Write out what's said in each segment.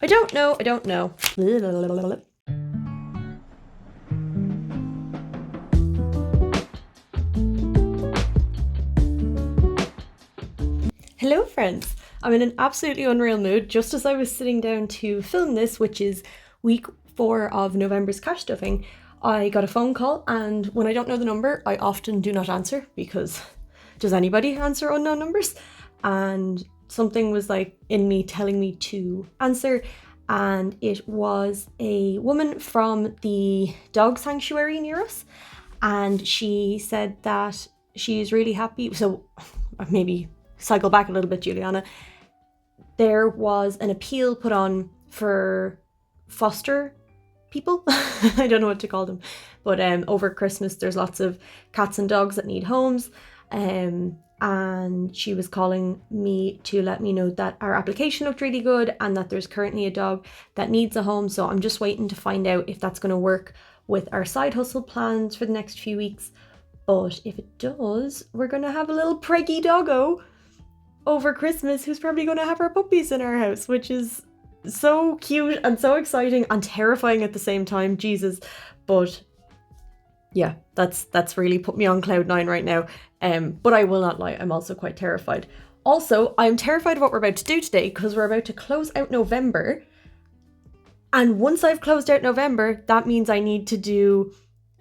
I don't know. Hello friends! I'm in an absolutely unreal mood just as I was sitting down to film this, which is week 4 of November's cash stuffing. I got a phone call, and when I don't know the number, I often do not answer because does anybody answer unknown numbers? And something was like in me telling me to answer, and it was a woman from the dog sanctuary near us, and she said that she's really happy. So maybe cycle back a little bit, Juliana. There was an appeal put on for foster people. I don't know what to call them, but over Christmas there's lots of cats and dogs that need homes, and she was calling me to let me know that our application looked really good and that there's currently a dog that needs a home. So I'm just waiting to find out if that's going to work with our side hustle plans for the next few weeks. But if it does, we're going to have a little preggy doggo over Christmas who's probably going to have our puppies in our house, which is so cute and so exciting and terrifying at the same time. Jesus. But yeah, that's really put me on cloud 9 right now. But I will not lie, I'm also quite terrified. Also, I'm terrified of what we're about to do today because we're about to close out November. And once I've closed out November, that means I need to do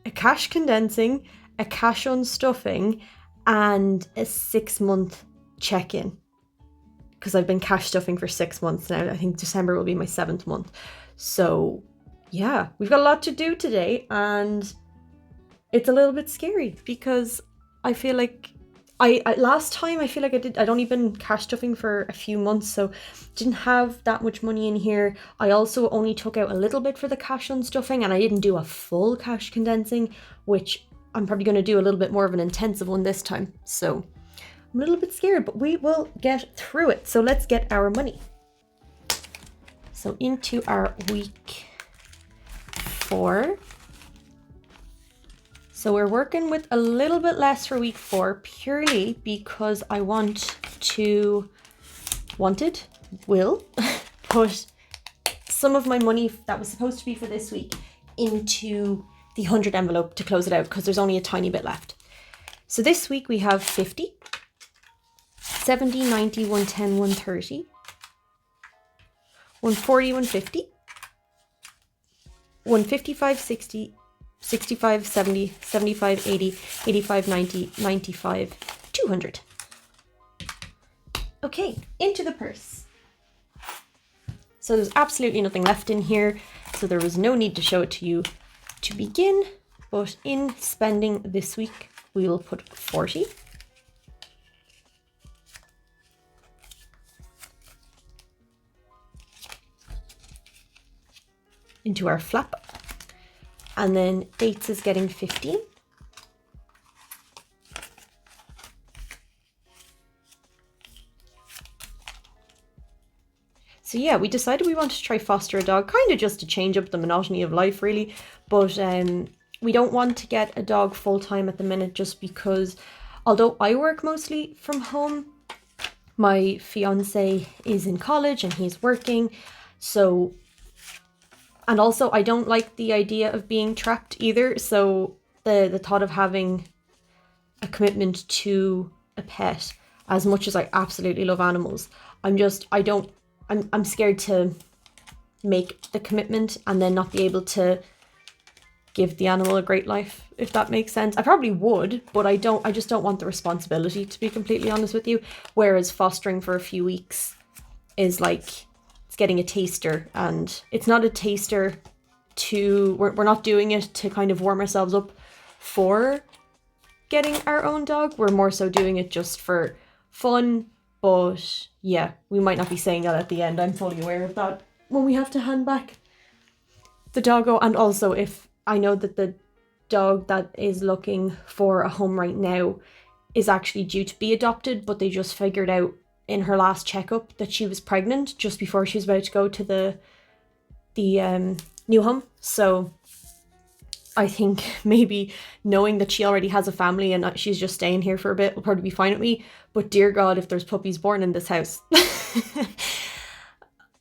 a cash condensing, a cash unstuffing, and a 6-month check-in. Because I've been cash stuffing for 6 months now. I think December will be my 7th month. So yeah, we've got a lot to do today, and it's a little bit scary because I feel like last time I feel like I'd only been cash stuffing for a few months, so didn't have that much money in here. I also only took out a little bit for the cash unstuffing, and I didn't do a full cash condensing, which I'm probably going to do a little bit more of an intensive one this time. So I'm a little bit scared, but we will get through it. So let's get our money. So into our week 4. So we're working with a little bit less for week 4 purely because I will put some of my money that was supposed to be for this week into the 100 envelope to close it out because there's only a tiny bit left. So this week we have 50, 70, 90, 110, 130, 140, 150, 155, 60, 65, 70, 75, 80, 85, 90, 95, 200. Okay, into the purse. So there's absolutely nothing left in here, so there was no need to show it to you to begin, but in spending this week, we will put 40. Into our flap. And then dates is getting 15. So yeah, we decided we want to try foster a dog, kind of just to change up the monotony of life really. But we don't want to get a dog full-time at the minute just because although I work mostly from home, my fiance is in college and he's working. So and also, I don't like the idea of being trapped either. So the thought of having a commitment to a pet, as much as I absolutely love animals, I'm scared to make the commitment and then not be able to give the animal a great life, if that makes sense. I probably would, but I just don't want the responsibility, to be completely honest with you. Whereas fostering for a few weeks is like, it's getting a taster, and it's not a taster we're not doing it to kind of warm ourselves up for getting our own dog. We're more so doing it just for fun. But yeah, we might not be saying that at the end. I'm fully aware of that when we have to hand back the doggo. And also, if I know that the dog that is looking for a home right now is actually due to be adopted, but they just figured out in her last checkup that she was pregnant just before she was about to go to the new home. So I think maybe knowing that she already has a family and she's just staying here for a bit will probably be fine with me. But dear God, if there's puppies born in this house,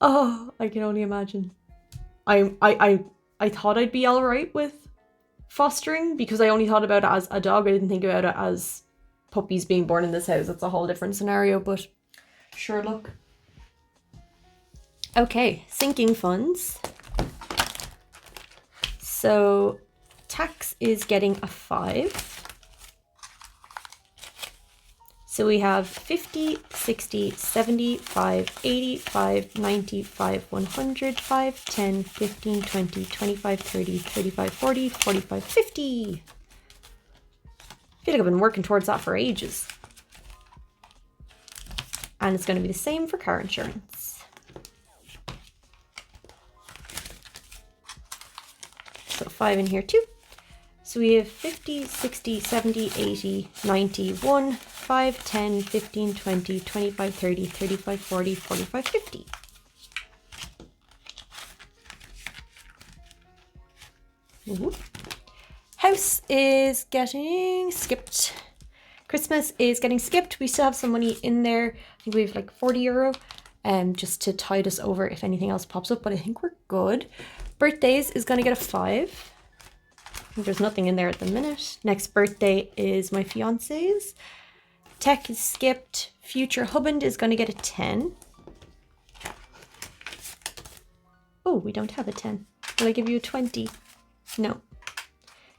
Oh, I can only imagine. I thought I'd be all right with fostering because I only thought about it as a dog. I didn't think about it as puppies being born in this house. It's a whole different scenario, but sure, look. Okay, sinking funds. So tax is getting a 5. So we have 50, 60, 75, 85, 95, 100, 5, 10, 15, 20, 25, 30, 35, 40, 45, 50. I feel like I've been working towards that for ages. And it's going to be the same for car insurance. So 5 in here too. So we have 50, 60, 70, 80, 90, 1, 5, 10, 15, 20, 25, 30, 35, 40, 45, 50. Ooh. House is getting skipped. Christmas is getting skipped. We still have some money in there. I think we have like €40 just to tide us over if anything else pops up, but I think we're good. Birthdays is going to get a 5. I think there's nothing in there at the minute. Next birthday is my fiance's. Tech is skipped. Future husband is going to get a 10. Oh, we don't have a 10. Will I give you a 20? No.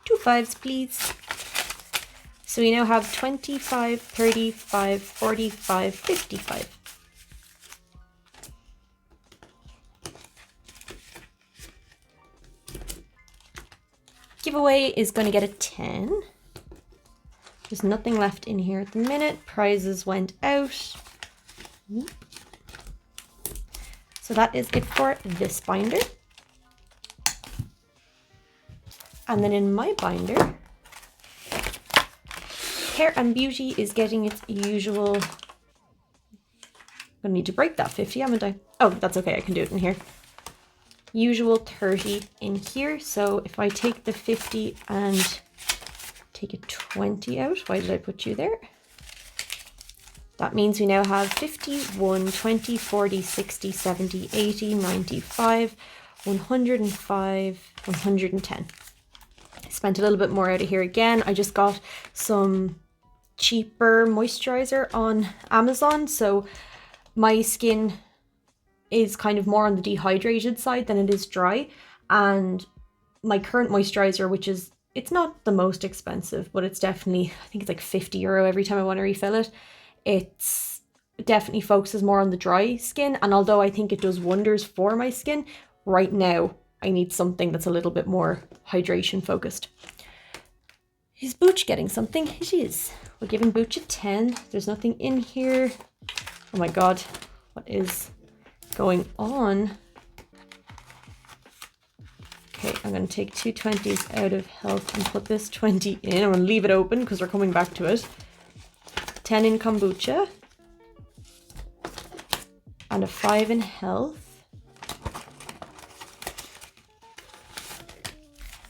2 5s, please. So we now have 25, 35, 45, 55. Giveaway is going to get a 10. There's nothing left in here at the minute. Prizes went out. So that is it for this binder. And then in my binder, Hair and Beauty is getting its usual... I'm going to need to break that 50, haven't I? Oh, that's okay. I can do it in here. Usual 30 in here. So if I take the 50 and take a 20 out, why did I put you there? That means we now have 51, 20, 40, 60, 70, 80, 95, 105, 110. I spent a little bit more out of here again. I just got some cheaper moisturizer on Amazon. So my skin is kind of more on the dehydrated side than it is dry. And my current moisturizer, which is, it's not the most expensive, but it's definitely, I think it's like €50 every time I want to refill it. It's definitely focuses more on the dry skin. And although I think it does wonders for my skin, right now I need something that's a little bit more hydration focused. Is Booch getting something? It is. We're giving Booch a 10. There's nothing in here. Oh my God, what is going on? Okay, I'm going to take 2 20s out of health and put this 20 in. I'm going to leave it open because we're coming back to it. 10 in kombucha. And a 5 in health.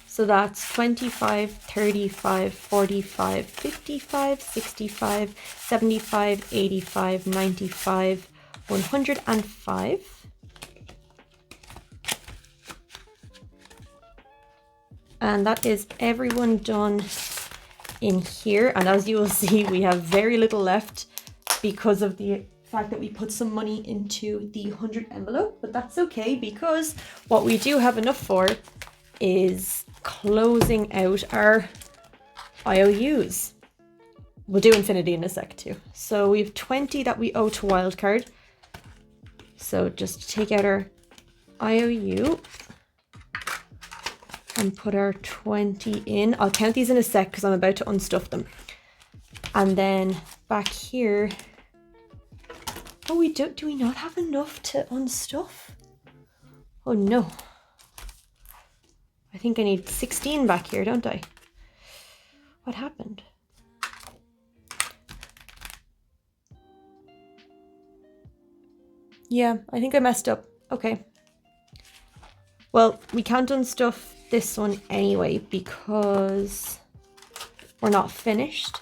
So that's 25, 35, 45, 55, 65, 75, 85, 95, 105. And that is everyone done in here. And as you will see, we have very little left because of the fact that we put some money into the 100 envelope. But that's okay, because what we do have enough for is closing out our IOUs. We'll do Infinity in a sec too. So we have 20 that we owe to Wildcard. So just take out our IOU and put our 20 in. I'll count these in a sec because I'm about to unstuff them. And then back here, oh, do we not have enough to unstuff? Oh no. I think I need 16 back here, don't I? What happened? Yeah, I think I messed up. Okay. Well, we can't unstuff this one anyway because we're not finished.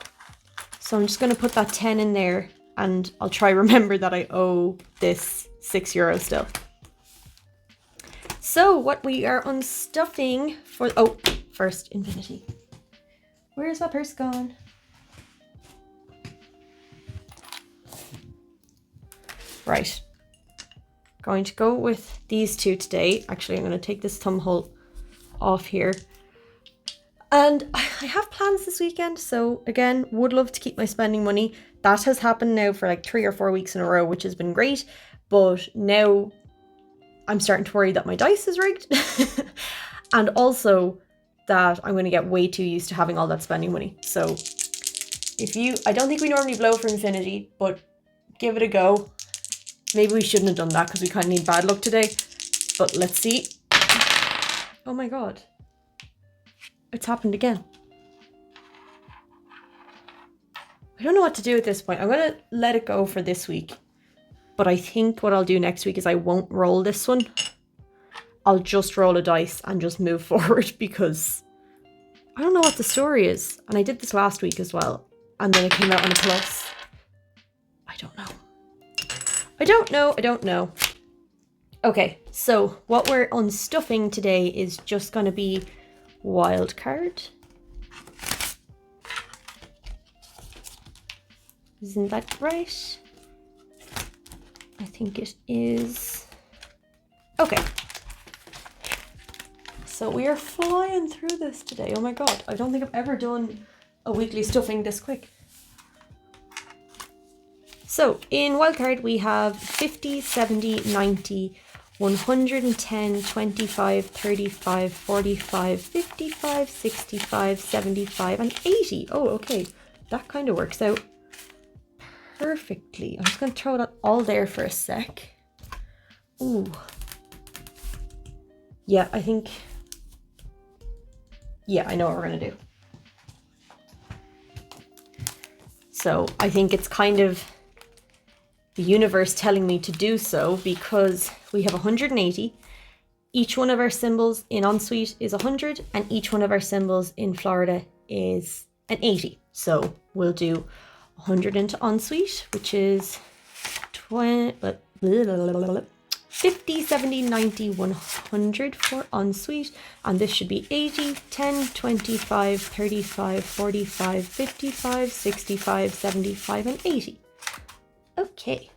So I'm just going to put that 10 in there and I'll try remember that I owe this €6 still. So what we are unstuffing for, oh, first infinity. Where's my purse gone? Right. Going to go with these two today. Actually, I'm going to take this thumb hole off here. And I have plans this weekend, so again, would love to keep my spending money. That has happened now for like 3 or 4 weeks in a row, which has been great. But now I'm starting to worry that my dice is rigged. And also that I'm going to get way too used to having all that spending money. So I don't think we normally blow for infinity, but give it a go. Maybe we shouldn't have done that because we kind of need bad luck today. But let's see. Oh my god. It's happened again. I don't know what to do at this point. I'm going to let it go for this week. But I think what I'll do next week is I won't roll this one. I'll just roll a dice and just move forward because I don't know what the story is. And I did this last week as well. And then it came out on a plus. I don't know. I don't know. Okay, so what we're unstuffing today is just going to be wild card. Isn't that right? I think it is. Okay. So we are flying through this today. Oh my god, I don't think I've ever done a weekly stuffing this quick. So in wildcard we have 50, 70, 90, 110, 25, 35, 45, 55, 65, 75 and 80. Oh, okay. That kind of works out perfectly. I'm just going to throw that all there for a sec. Ooh. Yeah, I think... Yeah, I know what we're going to do. So I think it's kind of the universe telling me to do so because we have 180. Each one of our symbols in ensuite is 100 and each one of our symbols in Florida is an 80. So we'll do 100 into ensuite, which is 50, 70, 90, 100 for ensuite. And this should be 80, 10, 25, 35, 45, 55, 65, 75, and 80. Okay.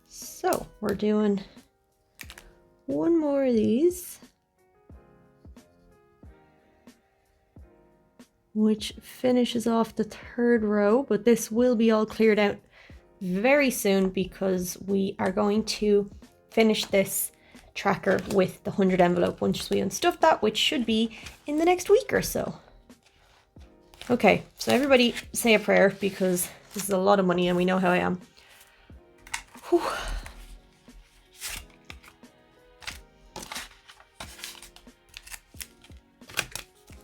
So we're doing one more of these, which finishes off the third row, but this will be all cleared out very soon because we are going to finish this tracker with the 100 envelope once we unstuff that, which should be in the next week or so. Okay, so everybody say a prayer because this is a lot of money and we know how I am. Whew.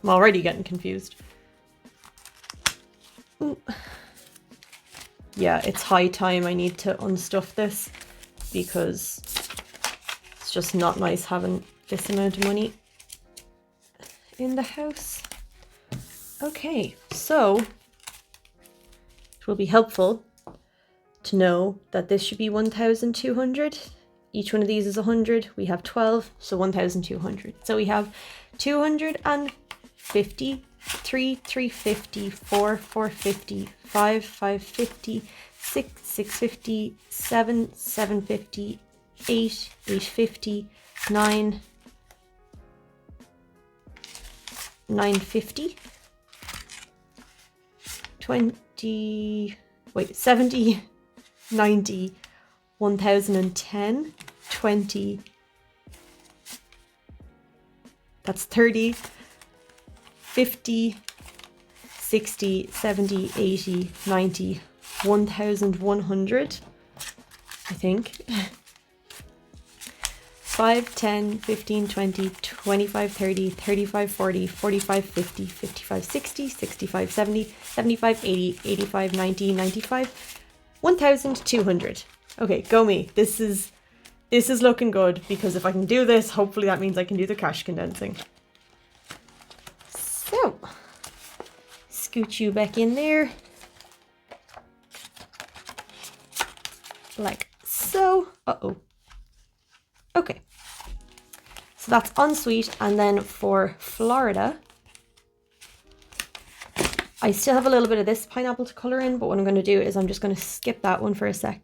I'm already getting confused. Ooh. Yeah, it's high time I need to unstuff this because it's just not nice having this amount of money in the house. Okay, so it will be helpful to know that this should be 1,200. Each one of these is 100. We have 12, so 1,200. So we have 250, 350, 450, 550, 650, 750, 850, 950, 70, 90, 1,010, 20, that's 30, 50, 60, 70, 80, 90, 1,100, I think. 5, 10, 15, 20, 25, 30, 35, 40, 45, 50, 55, 60, 65, 70, 75, 80, 85, 90, 95, 1,200. Okay, go me. This is looking good because if I can do this, hopefully that means I can do the cash condensing. So, scoot you back in there. like so. Uh-oh. Okay. So that's unsweet. And then for Florida, I still have a little bit of this pineapple to colour in, but what I'm going to do is I'm just going to skip that one for a sec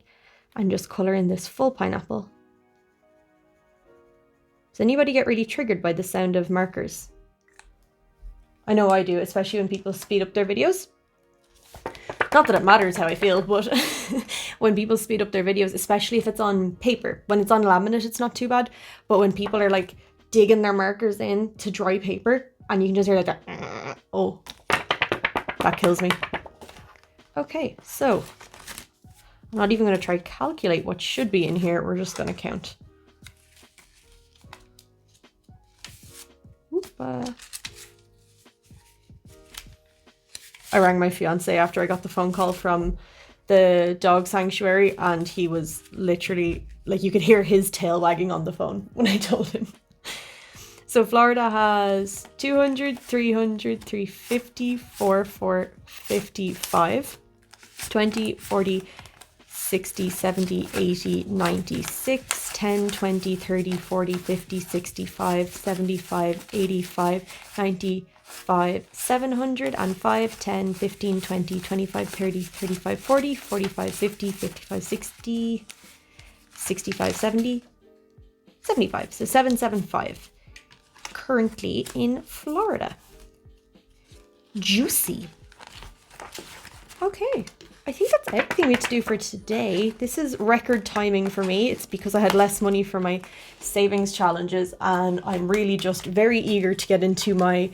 and just colour in this full pineapple. Does anybody get really triggered by the sound of markers? I know I do, especially when people speed up their videos. Not that it matters how I feel, but when people speed up their videos, especially if it's on paper. When it's on laminate, it's not too bad. But when people are like digging their markers in to dry paper and you can just hear like that, oh, that kills me. Okay, so I'm not even going to try to calculate what should be in here. We're just going to count. I rang my fiance after I got the phone call from the dog sanctuary, and he was literally, like, you could hear his tail wagging on the phone when I told him. So Florida has 200, 300, 350, 455, 20, 40, 60, 70, 80, 96, 10, 20, 30, 40, 50, 65, 75, 85, 95, 705, 10, 15, 20, 25, 30, 35, 40, 45, 50, 55, 60, 65, 70, 75. So 775 currently in Florida. Juicy. Okay. I think that's everything we have to do for today. This is record timing for me. It's because I had less money for my savings challenges, and I'm really just very eager to get into my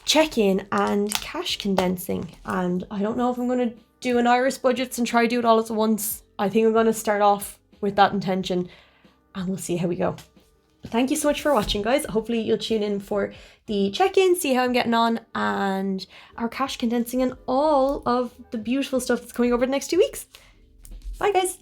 check-in and cash condensing. And I don't know if I'm going to do an Irish budgets and try to do it all at once. I think I'm going to start off with that intention, and we'll see how we go. But thank you so much for watching, guys. Hopefully you'll tune in for the check-in, see how I'm getting on, and our cash condensing and all of the beautiful stuff that's coming over the next 2 weeks. Bye, guys.